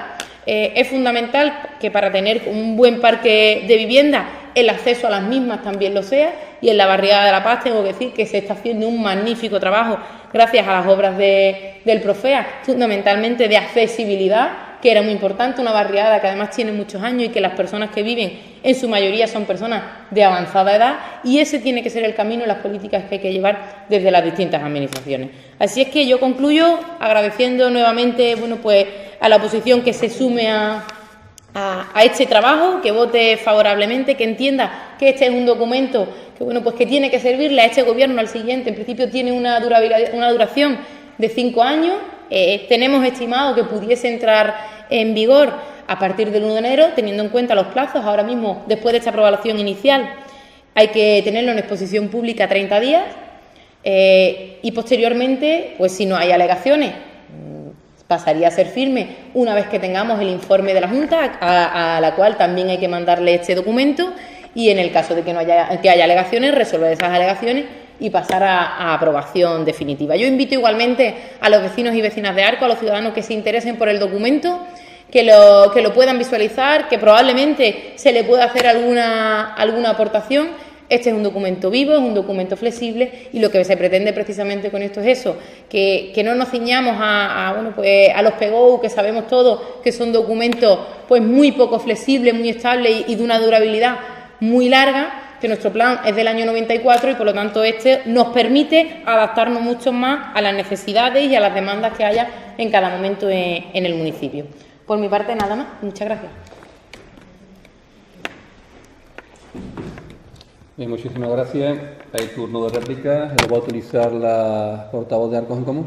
Es fundamental que para tener un buen parque de vivienda el acceso a las mismas también lo sea, y en la Barriada de la Paz tengo que decir que se está haciendo un magnífico trabajo gracias a las obras del Profea, fundamentalmente de accesibilidad, que era muy importante, una barriada que además tiene muchos años y que las personas que viven en su mayoría son personas de avanzada edad, y ese tiene que ser el camino y las políticas que hay que llevar desde las distintas administraciones. Así es que yo concluyo agradeciendo nuevamente, bueno, pues a la oposición que se sume a este trabajo, que vote favorablemente, que entienda que este es un documento que, bueno, pues que tiene que servirle a este Gobierno, al siguiente. En principio tiene una duración de 5 años. Tenemos estimado que pudiese entrar en vigor a partir del 1 de enero, teniendo en cuenta los plazos. Ahora mismo, después de esta aprobación inicial, hay que tenerlo en exposición pública 30 días y posteriormente, pues si no hay alegaciones, pasaría a ser firme una vez que tengamos el informe de la Junta, a la cual también hay que mandarle este documento, y en el caso de que haya alegaciones, resolver esas alegaciones y pasar a aprobación definitiva. Yo invito igualmente a los vecinos y vecinas de Arcos, a los ciudadanos que se interesen por el documento, que lo puedan visualizar, que probablemente se le pueda hacer alguna aportación. Este es un documento vivo, es un documento flexible, y lo que se pretende precisamente con esto es eso, que no nos ciñamos a los PGO, que sabemos todos que son documentos pues muy poco flexibles, muy estables y de una durabilidad muy larga, que nuestro plan es del año 94 y por lo tanto este nos permite adaptarnos mucho más a las necesidades y a las demandas que haya en cada momento en el municipio. Por mi parte nada más, muchas gracias. Bien, muchísimas gracias. Hay turno de réplica. ¿Lo va a utilizar la portavoz de Arcos en Común?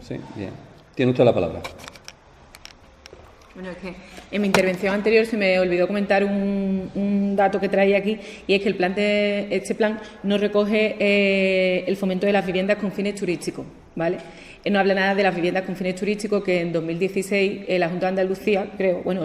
Sí, bien. Tiene usted la palabra. Bueno, es que en mi intervención anterior se me olvidó comentar un dato que traía aquí, y es que este plan no recoge el fomento de las viviendas con fines turísticos, ¿vale? No habla nada de las viviendas con fines turísticos, que en 2016 la Junta de Andalucía,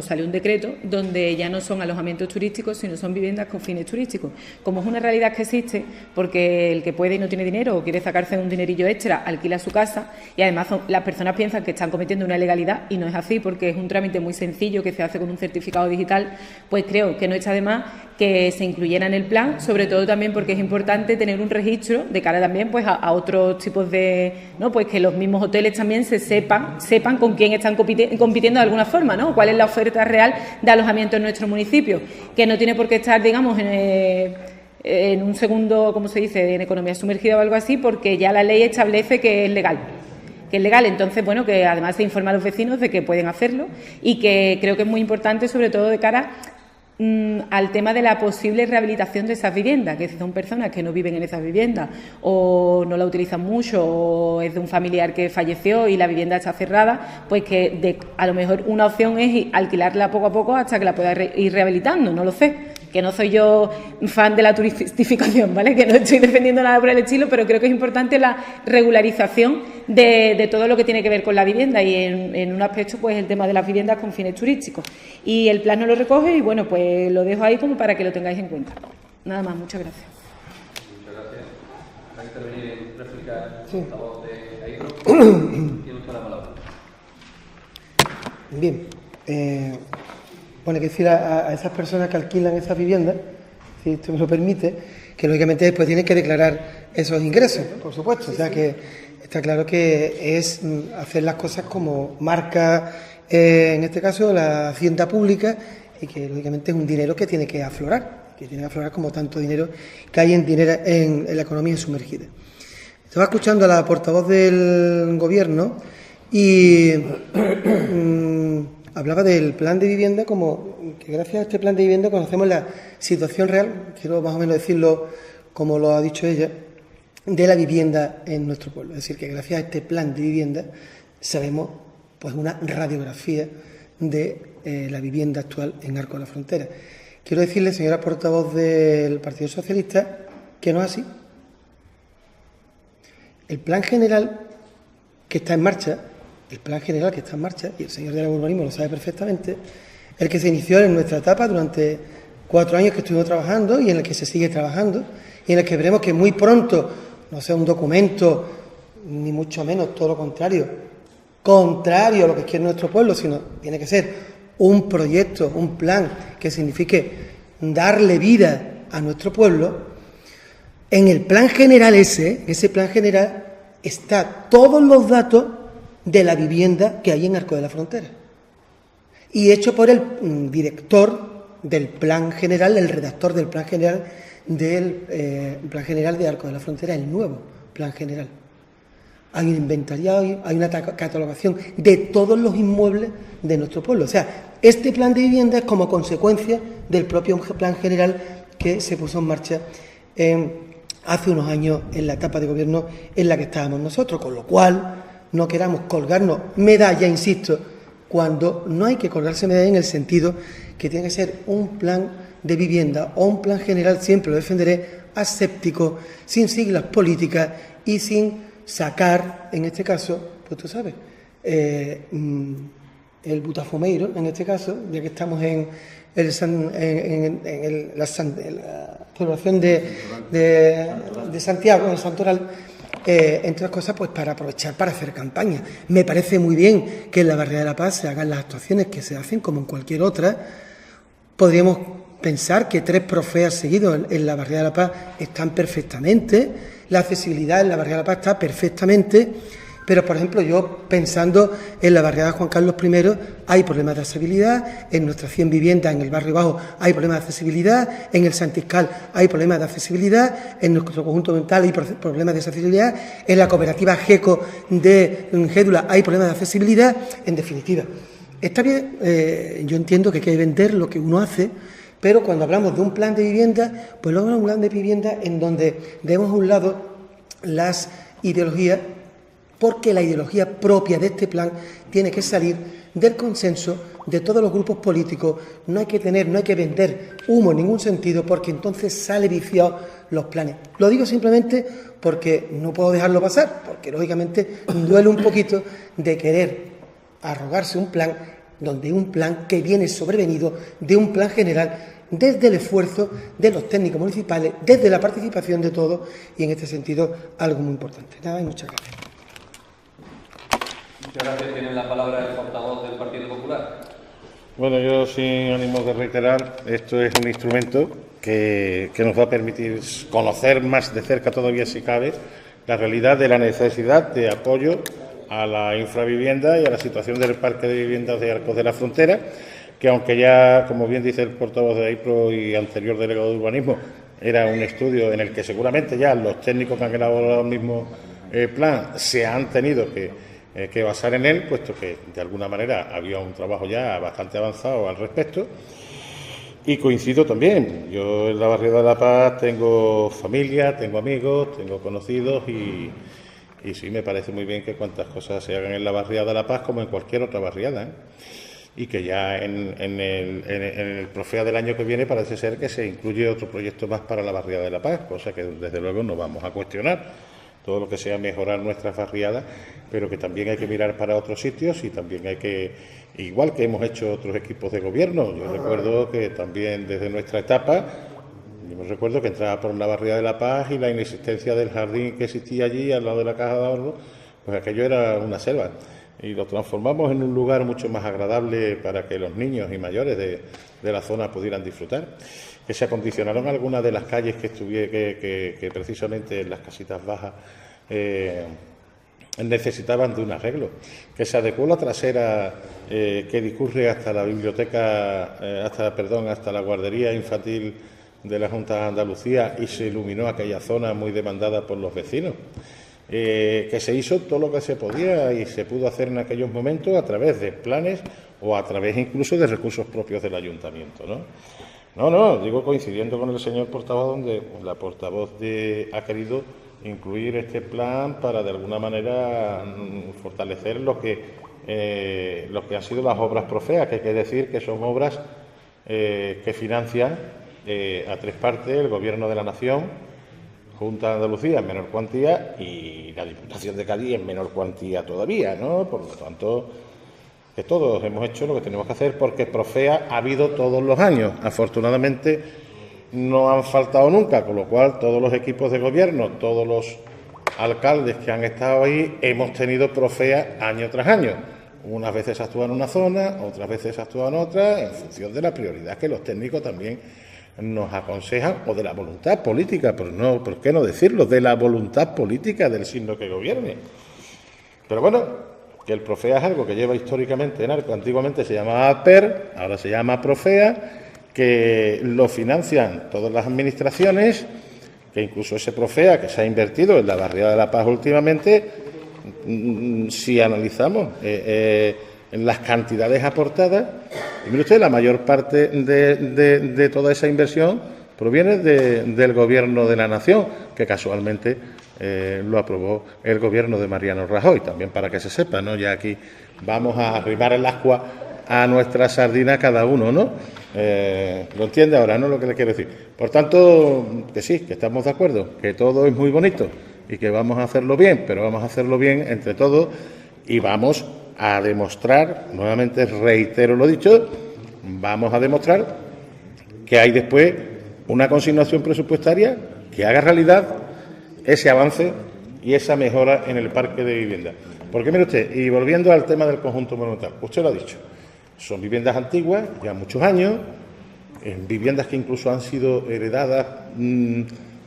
salió un decreto donde ya no son alojamientos turísticos, sino son viviendas con fines turísticos. Como es una realidad que existe, porque el que puede y no tiene dinero o quiere sacarse un dinerillo extra, alquila su casa, y además las personas piensan que están cometiendo una ilegalidad, y no es así, porque es un trámite muy sencillo que se hace con un certificado digital. Pues creo que no está de más que se incluyera en el plan, sobre todo también porque es importante tener un registro de cara también pues a otros tipos de, ¿no? Pues que los mismos hoteles también sepan con quién están compitiendo de alguna forma, ¿no? Cuál es la oferta real de alojamiento en nuestro municipio, que no tiene por qué estar, digamos, en un segundo, ¿cómo se dice?, en economía sumergida o algo así, porque ya la ley establece que es legal. Entonces, bueno, que además se informa a los vecinos de que pueden hacerlo, y que creo que es muy importante, sobre todo de cara al tema de la posible rehabilitación de esas viviendas, que si son personas que no viven en esas viviendas o no la utilizan mucho, o es de un familiar que falleció y la vivienda está cerrada, pues que a lo mejor una opción es alquilarla poco a poco hasta que la pueda ir rehabilitando. No lo sé, que no soy yo fan de la turistificación, ¿vale? Que no estoy defendiendo nada por el estilo, pero creo que es importante la regularización de todo lo que tiene que ver con la vivienda, y en un aspecto pues el tema de las viviendas con fines turísticos. Y el plan no lo recoge, y bueno, pues lo dejo ahí como para que lo tengáis en cuenta. Nada más, muchas gracias. Muchas gracias. ¿Va a intervenir en réplica el portavoz de AIPRO? Tiene usted la palabra. Bien. Bueno, hay que decir a esas personas que alquilan esas viviendas, si esto me lo permite, que lógicamente después tienen que declarar esos ingresos, por supuesto. O sea que está claro que es hacer las cosas como marca, en este caso, la Hacienda Pública, y que lógicamente es un dinero que tiene que aflorar como tanto dinero que hay en la economía sumergida. Estaba escuchando a la portavoz del Gobierno y hablaba del plan de vivienda, como que gracias a este plan de vivienda conocemos la situación real, quiero más o menos decirlo como lo ha dicho ella, de la vivienda en nuestro pueblo. Es decir, que gracias a este plan de vivienda sabemos pues una radiografía de la vivienda actual en Arcos de la Frontera. Quiero decirle, señora portavoz del Partido Socialista, que no es así. El plan general que está en marcha, y el señor del urbanismo lo sabe perfectamente, el que se inició en nuestra etapa durante 4 años que estuvimos trabajando, y en el que se sigue trabajando, y en el que veremos que muy pronto no sea un documento, ni mucho menos, todo lo contrario a lo que quiere nuestro pueblo, sino tiene que ser un proyecto, un plan que signifique darle vida a nuestro pueblo. En el plan general ese plan general está todos los datos de la vivienda que hay en Arcos de la Frontera. y hecho por el director del Plan General, el redactor del Plan General Plan General de Arcos de la Frontera, el nuevo Plan General. Hay un inventariado, hay una catalogación de todos los inmuebles de nuestro pueblo. O sea, este plan de vivienda es como consecuencia del propio Plan General que se puso en marcha hace unos años en la etapa de gobierno en la que estábamos nosotros, con lo cual no queramos colgarnos medalla, insisto, cuando no hay que colgarse medalla en el sentido que tiene que ser un plan de vivienda o un plan general, siempre lo defenderé, aséptico, sin siglas políticas y sin sacar, en este caso, pues tú sabes, el butafumeiro, en este caso, ya que estamos en la celebración de Santiago, en el Santoral, entre otras cosas, pues para aprovechar para hacer campaña. Me parece muy bien que en la Barriada de la Paz se hagan las actuaciones que se hacen, como en cualquier otra. Podríamos pensar que 3 profeas seguidos en la Barriada de la Paz están perfectamente, la accesibilidad en la Barriada de la Paz está perfectamente, pero, por ejemplo, yo pensando en la barriada Juan Carlos I, hay problemas de accesibilidad, en nuestras 100 viviendas en el barrio bajo hay problemas de accesibilidad, en el Santiscal hay problemas de accesibilidad, en nuestro conjunto mental hay problemas de accesibilidad, en la cooperativa GECO de Gédula hay problemas de accesibilidad. En definitiva, está bien, yo entiendo que hay que vender lo que uno hace, pero cuando hablamos de un plan de vivienda, pues luego hablamos de un plan de vivienda en donde dejemos a un lado las ideologías, porque la ideología propia de este plan tiene que salir del consenso de todos los grupos políticos. No hay que vender humo en ningún sentido, porque entonces sale viciado los planes. Lo digo simplemente porque no puedo dejarlo pasar, porque lógicamente duele un poquito de querer arrogarse un plan que viene sobrevenido de un plan general, desde el esfuerzo de los técnicos municipales, desde la participación de todos, y en este sentido algo muy importante. Nada, y muchas gracias. Muchas gracias. Tiene la palabra el portavoz del Partido Popular. Bueno, yo sin ánimo de reiterar, esto es un instrumento que nos va a permitir conocer más de cerca, todavía si cabe, la realidad de la necesidad de apoyo a la infravivienda y a la situación del parque de viviendas de Arcos de la Frontera, que aunque ya, como bien dice el portavoz de AIPRO y anterior delegado de urbanismo, era un estudio en el que seguramente ya los técnicos que han elaborado el mismo plan se han tenido que basar en él, puesto que de alguna manera había un trabajo ya bastante avanzado al respecto. Y coincido también, yo en la Barriada de la Paz tengo familia, tengo amigos, tengo conocidos y sí me parece muy bien que cuantas cosas se hagan en la Barriada de la Paz como en cualquier otra barriada, y que ya en el Profea del año que viene parece ser que se incluye otro proyecto más para la Barriada de la Paz, cosa que desde luego no vamos a cuestionar, todo lo que sea mejorar nuestras barriadas, pero que también hay que mirar para otros sitios y también hay que, igual que hemos hecho otros equipos de gobierno, yo recuerdo que también desde nuestra etapa, yo recuerdo que entraba por la Barriada de la Paz y la inexistencia del jardín que existía allí al lado de la Caja de Ahorro, pues aquello era una selva. Y lo transformamos en un lugar mucho más agradable para que los niños y mayores de la zona pudieran disfrutar. Que se acondicionaron algunas de las calles que precisamente en las casitas bajas necesitaban de un arreglo. Que se adecuó la trasera que discurre hasta la biblioteca, hasta la guardería infantil de la Junta de Andalucía y se iluminó aquella zona muy demandada por los vecinos. Que se hizo todo lo que se podía y se pudo hacer en aquellos momentos a través de planes o a través incluso de recursos propios del ayuntamiento, ¿no? No, digo coincidiendo con el señor portavoz, donde la portavoz ha querido incluir este plan para de alguna manera fortalecer lo que han sido las obras Profea, que hay que decir que son obras que financian a 3 partes el Gobierno de la Nación, Junta de Andalucía en menor cuantía y la Diputación de Cádiz en menor cuantía todavía, ¿no? Por lo tanto, que todos hemos hecho lo que tenemos que hacer, porque Profea ha habido todos los años. Afortunadamente no han faltado nunca, con lo cual todos los equipos de gobierno, todos los alcaldes que han estado ahí, hemos tenido Profea año tras año. Unas veces actúa en una zona, otras veces actúa en otra, en función de la prioridad que los técnicos también nos aconsejan, o de la voluntad política, ¿por qué no decirlo?, de la voluntad política del signo que gobierne. Pero bueno, que el Profea es algo que lleva históricamente en Arcos, antiguamente se llamaba PER, ahora se llama Profea, que lo financian todas las administraciones, que incluso ese Profea que se ha invertido en la barriada de La Paz últimamente, si analizamos en las cantidades aportadas, y mire usted, la mayor parte de toda esa inversión proviene del Gobierno de la Nación, que casualmente lo aprobó el Gobierno de Mariano Rajoy, también para que se sepa, ¿no? Ya aquí vamos a arrimar el ascua a nuestra sardina cada uno, ¿no? Lo entiende ahora, ¿no? Lo que le quiero decir. Por tanto, que sí, que estamos de acuerdo, que todo es muy bonito y que vamos a hacerlo bien, pero vamos a hacerlo bien entre todos y vamos a demostrar, nuevamente reitero lo dicho, vamos a demostrar que hay después una consignación presupuestaria que haga realidad ese avance y esa mejora en el parque de viviendas. Porque mire usted, y volviendo al tema del conjunto monumental, usted lo ha dicho, son viviendas antiguas, ya muchos años, viviendas que incluso han sido heredadas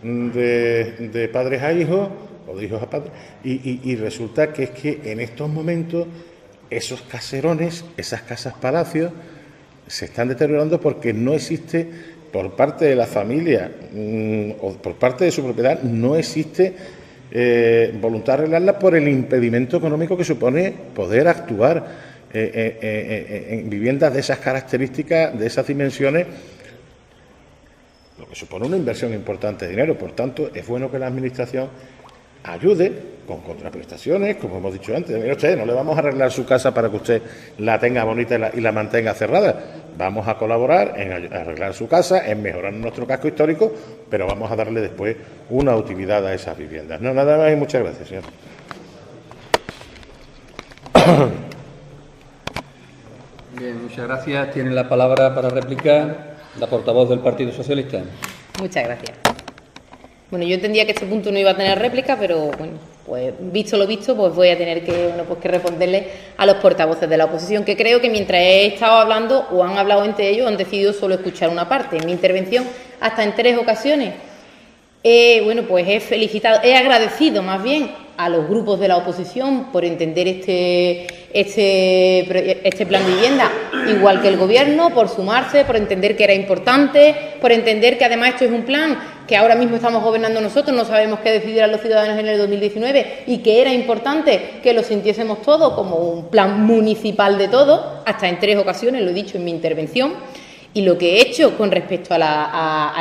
de padres a hijos o de hijos a padres, y resulta que es que en estos momentos esos caserones, esas casas palacios, se están deteriorando porque no existe, por parte de la familia o por parte de su propiedad, no existe voluntad de arreglarla por el impedimento económico que supone poder actuar en viviendas de esas características, de esas dimensiones, lo que supone una inversión importante de dinero. Por tanto, es bueno que la Administración ayude con contraprestaciones, como hemos dicho antes. Mire usted, no le vamos a arreglar su casa para que usted la tenga bonita y la mantenga cerrada. Vamos a colaborar en arreglar su casa, en mejorar nuestro casco histórico, pero vamos a darle después una utilidad a esas viviendas. No, nada más y muchas gracias, señor. Bien, muchas gracias. Tiene la palabra para replicar la portavoz del Partido Socialista. Muchas gracias. Bueno, yo entendía que este punto no iba a tener réplica, pero bueno, pues visto lo visto, pues voy a tener que responderle a los portavoces de la oposición, que creo que mientras he estado hablando o han hablado entre ellos, han decidido solo escuchar una parte. En mi intervención, hasta en 3 ocasiones, bueno, pues he agradecido más bien a los grupos de la oposición por entender este plan de vivienda, igual que el Gobierno, por sumarse, por entender que era importante, por entender que además esto es un plan que ahora mismo estamos gobernando nosotros, no sabemos qué decidirán los ciudadanos en el 2019 y que era importante que lo sintiésemos todos como un plan municipal de todos, hasta en 3 ocasiones, lo he dicho en mi intervención. Y lo que he hecho con respecto a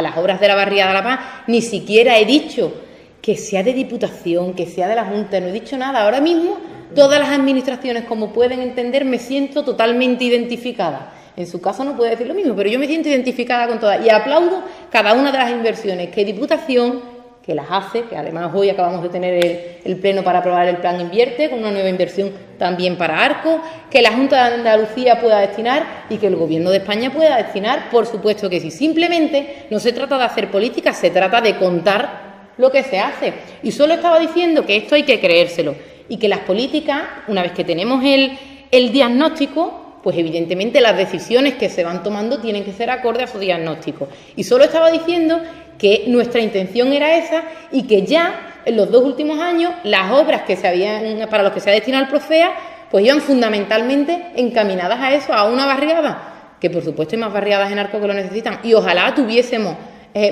las obras de la barriada de La Paz, ni siquiera he dicho que sea de Diputación, que sea de la Junta, no he dicho nada. Ahora mismo, todas las administraciones, como pueden entender, me siento totalmente identificada. En su caso no puede decir lo mismo, pero yo me siento identificada con todas. Y aplaudo cada una de las inversiones que Diputación, que las hace, que además hoy acabamos de tener el pleno para aprobar el plan Invierte, con una nueva inversión también para Arcos, que la Junta de Andalucía pueda destinar y que el Gobierno de España pueda destinar, por supuesto que sí. Simplemente no se trata de hacer política, se trata de contar lo que se hace. Y solo estaba diciendo que esto hay que creérselo y que las políticas, una vez que tenemos el diagnóstico, pues evidentemente las decisiones que se van tomando tienen que ser acorde a su diagnóstico. Y solo estaba diciendo que nuestra intención era esa y que ya en los 2 últimos años las obras que para los que se ha destinado el Profea pues iban fundamentalmente encaminadas a eso, a una barriada, que por supuesto hay más barriadas en Arcos que lo necesitan, y ojalá tuviésemos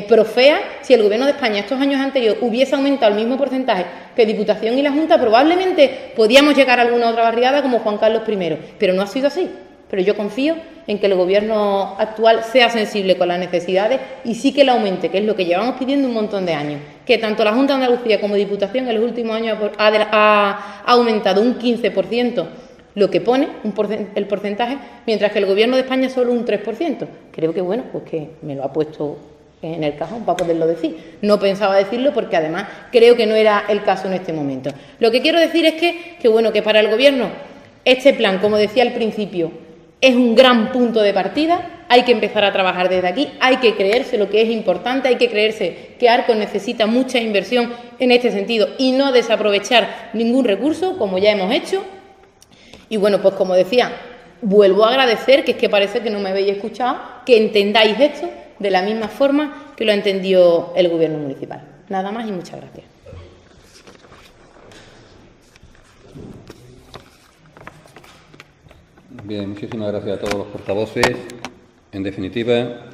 Profea. Si el Gobierno de España estos años anteriores hubiese aumentado el mismo porcentaje que Diputación y la Junta, probablemente podíamos llegar a alguna otra barriada como Juan Carlos I, pero no ha sido así. Pero yo confío en que el Gobierno actual sea sensible con las necesidades y sí que la aumente, que es lo que llevamos pidiendo un montón de años, que tanto la Junta de Andalucía como Diputación en los últimos años ha aumentado un 15%, lo que pone el porcentaje, mientras que el Gobierno de España solo un 3%. Creo que, bueno, pues que me lo ha puesto en el cajón para poderlo decir. No pensaba decirlo porque además creo que no era el caso en este momento. Lo que quiero decir es que bueno, que para el Gobierno este plan, como decía al principio, es un gran punto de partida. Hay que empezar a trabajar desde aquí, hay que creerse lo que es importante, hay que creerse que Arcos necesita mucha inversión en este sentido y no desaprovechar ningún recurso, como ya hemos hecho. Y bueno, pues como decía, vuelvo a agradecer, que es que parece que no me habéis escuchado, que entendáis esto de la misma forma que lo entendió el Gobierno municipal. Nada más y muchas gracias. Bien, muchísimas gracias a todos los portavoces. En definitiva,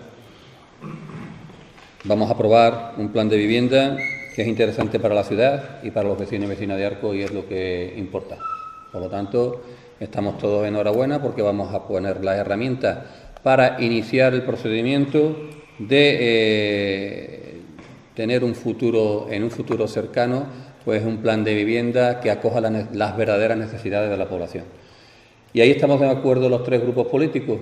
vamos a aprobar un plan de vivienda que es interesante para la ciudad y para los vecinos y vecinas de Arcos, y es lo que importa. Por lo tanto, estamos todos enhorabuena porque vamos a poner las herramientas para iniciar el procedimiento de tener en un futuro cercano, pues un plan de vivienda que acoja las verdaderas necesidades de la población. Y ahí estamos de acuerdo los tres grupos políticos,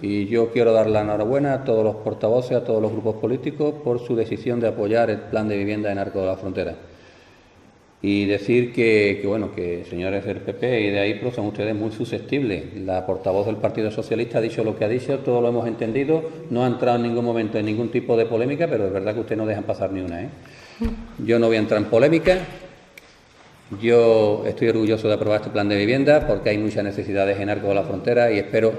y yo quiero dar la enhorabuena a todos los portavoces, a todos los grupos políticos por su decisión de apoyar el plan de vivienda en Arcos de la Frontera. Y decir que señores del PP y de AIPRO son ustedes muy susceptibles. La portavoz del Partido Socialista ha dicho lo que ha dicho, todo lo hemos entendido, no ha entrado en ningún momento en ningún tipo de polémica, pero es verdad que ustedes no dejan pasar ni una, ¿eh? Yo no voy a entrar en polémica. Yo estoy orgulloso de aprobar este plan de vivienda porque hay muchas necesidades en Arcos de la Frontera y espero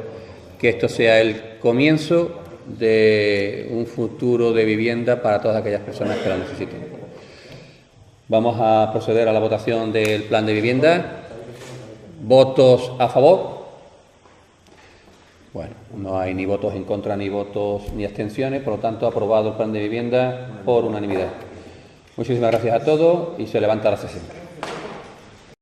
que esto sea el comienzo de un futuro de vivienda para todas aquellas personas que lo necesiten. Vamos a proceder a la votación del plan de vivienda. ¿Votos a favor? Bueno, no hay ni votos en contra, ni votos ni abstenciones, por lo tanto, aprobado el plan de vivienda por unanimidad. Muchísimas gracias a todos y se levanta la sesión.